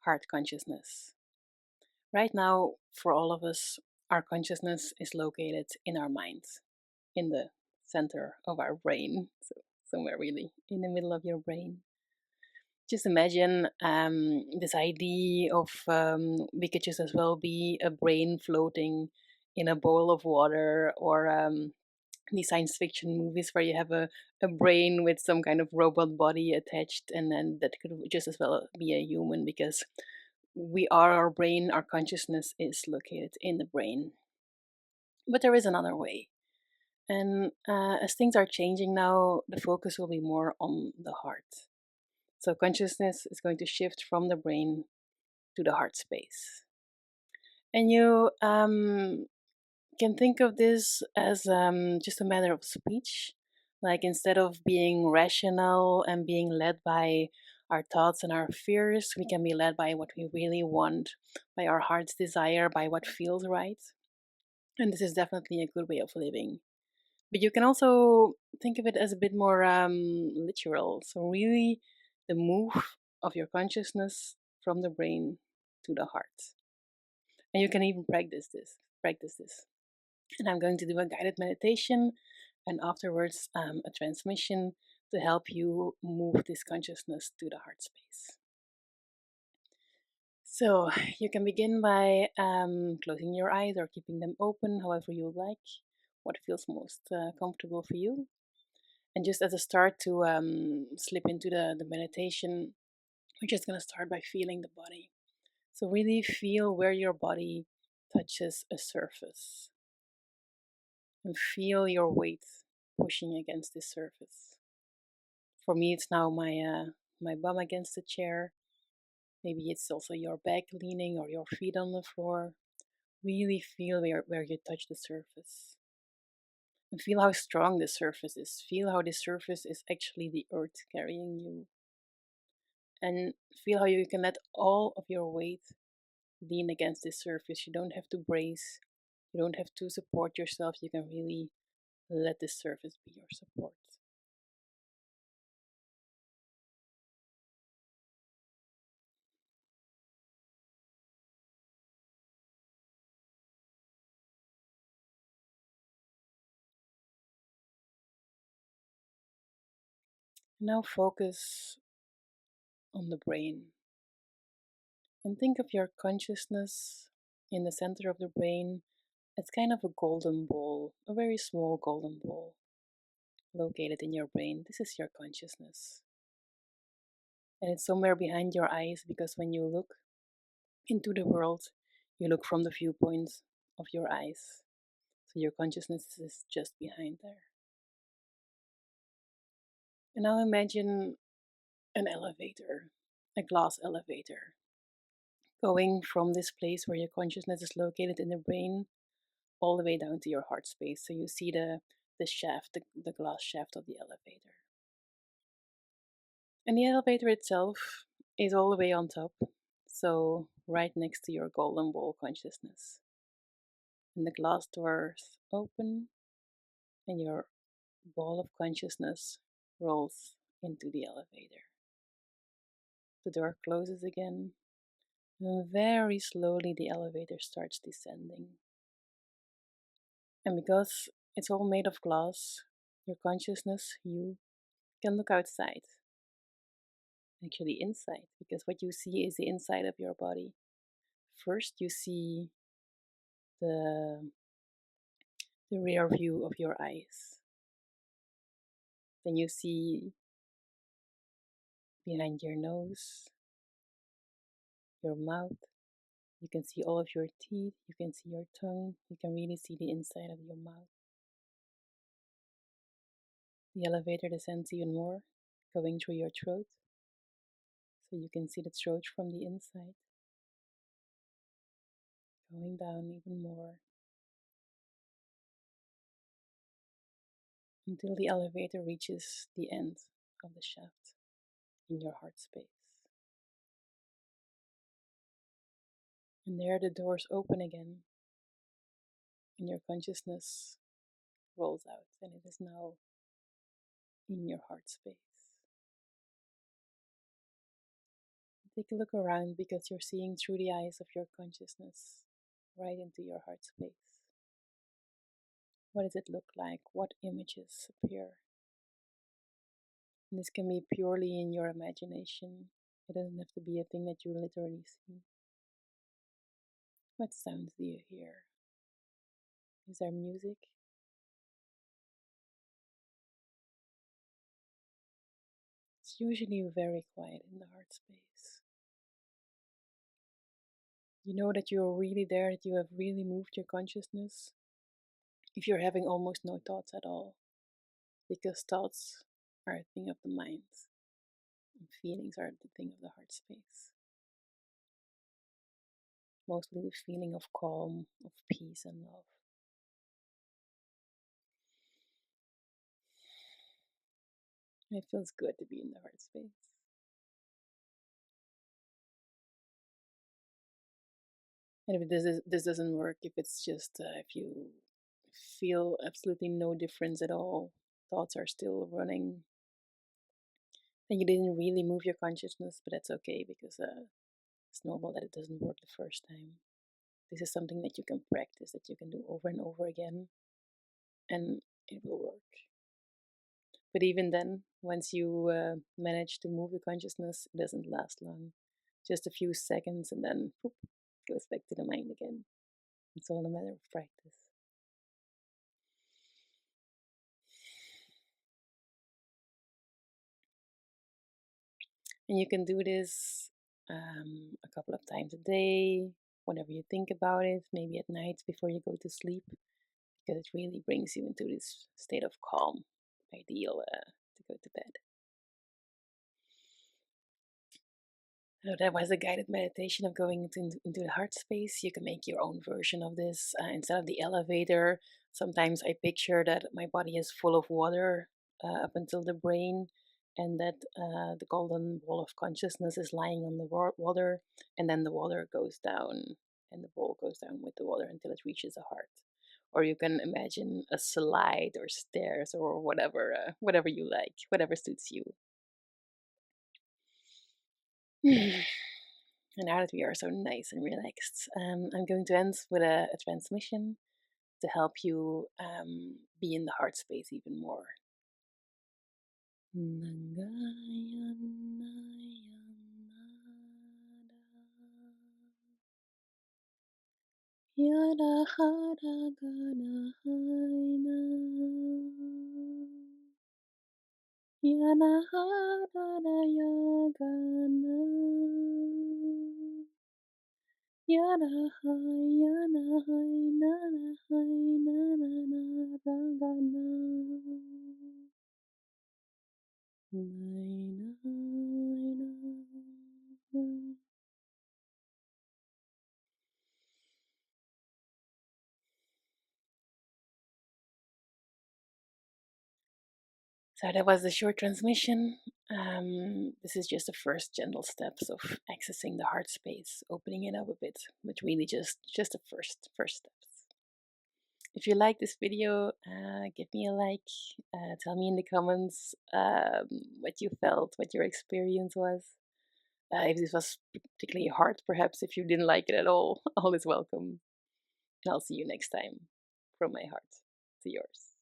heart consciousness. Right now, for all of us, our consciousness is located in our minds, in the center of our brain, so somewhere really in the middle of your brain. Just imagine this idea of we could just as well be a brain floating in a bowl of water, or these science fiction movies where you have a brain with some kind of robot body attached, and then that could just as well be a human, because we are our brain, our consciousness is located in the brain. But there is another way. And as things are changing now, the focus will be more on the heart. So consciousness is going to shift from the brain to the heart space. And you can think of this as just a matter of speech. Like, instead of being rational and being led by our thoughts and our fears, we can be led by what we really want, by our heart's desire, by what feels right. And this is definitely a good way of living. But you can also think of it as a bit more literal. So, really, the move of your consciousness from the brain to the heart. And you can even practice this. Practice this. And I'm going to do a guided meditation and afterwards a transmission to help you move this consciousness to the heart space. So you can begin by closing your eyes or keeping them open, however you like, what feels most comfortable for you. And just as a start to slip into the meditation, we're just going to start by feeling the body. So really feel where your body touches a surface, and feel your weight pushing against this surface. For me, it's now my bum against the chair. Maybe it's also your back leaning or your feet on the floor. Really feel where you touch the surface. And feel how strong the surface is. Feel how this surface is actually the earth carrying you. And feel how you can let all of your weight lean against this surface. You don't have to brace. You don't have to support yourself. You can really let this surface be your support. Now focus on the brain. And think of your consciousness in the center of the brain. It's kind of a golden ball, a very small golden ball located in your brain. This is your consciousness. And it's somewhere behind your eyes, because when you look into the world, you look from the viewpoint of your eyes. So your consciousness is just behind there. And now imagine an elevator, a glass elevator, going from this place where your consciousness is located in the brain all the way down to your heart space. So you see the shaft, the glass shaft of the elevator. And the elevator itself is all the way on top, so right next to your golden ball consciousness. And the glass doors open, and your ball of consciousness rolls into the elevator. The door closes again, and very slowly the elevator starts descending. And because it's all made of glass, your consciousness, you, can look outside. Actually, inside, because what you see is the inside of your body. First, you see the, the rear view of your eyes. Then you see behind your nose, your mouth. You can see all of your teeth. You can see your tongue. You can really see the inside of your mouth. The elevator descends even more, going through your throat. So you can see the throat from the inside. Going down even more, until the elevator reaches the end of the shaft in your heart space. And there the doors open again, and your consciousness rolls out, and it is now in your heart space. Take a look around because you're seeing through the eyes of your consciousness right into your heart space. What does it look like? What images appear? And this can be purely in your imagination. It doesn't have to be a thing that you literally see. What sounds do you hear? Is there music? It's usually very quiet in the heart space. You know that you're really there, that you have really moved your consciousness if you're having almost no thoughts at all, because thoughts are a thing of the mind and feelings are the thing of the heart space. Mostly the feeling of calm, of peace and love. It feels good to be in the heart space. And if this doesn't work, if it's just if you feel absolutely no difference at all, thoughts are still running, then you didn't really move your consciousness, but that's okay because it's normal that it doesn't work the first time. This is something that you can practice, that you can do over and over again, and it will work. But even then, once you manage to move the consciousness, it doesn't last long. Just a few seconds, and then poof, it goes back to the mind again. It's all a matter of practice. And you can do this a couple of times a day, whenever you think about it, maybe at night before you go to sleep, because it really brings you into this state of calm, ideal to go to bed. So that was a guided meditation of going into the heart space. You can make your own version of this. Instead of the elevator, sometimes I picture that my body is full of water up until the brain, and that the golden ball of consciousness is lying on the water, and then the water goes down, and the ball goes down with the water until it reaches the heart. Or you can imagine a slide or stairs or whatever you like, whatever suits you. And now that we are so nice and relaxed, I'm going to end with a transmission to help you be in the heart space even more. Yada hada gana haina Yana hada yagana Yana hai yana hai nana hai nana na ragana Naina So that was the short transmission. This is just the first gentle steps of accessing the heart space, opening it up a bit, but really just the first steps. If you like this video, give me a like. Tell me in the comments what you felt, what your experience was. If this was particularly hard, perhaps if you didn't like it at all is welcome. And I'll see you next time. From my heart to yours.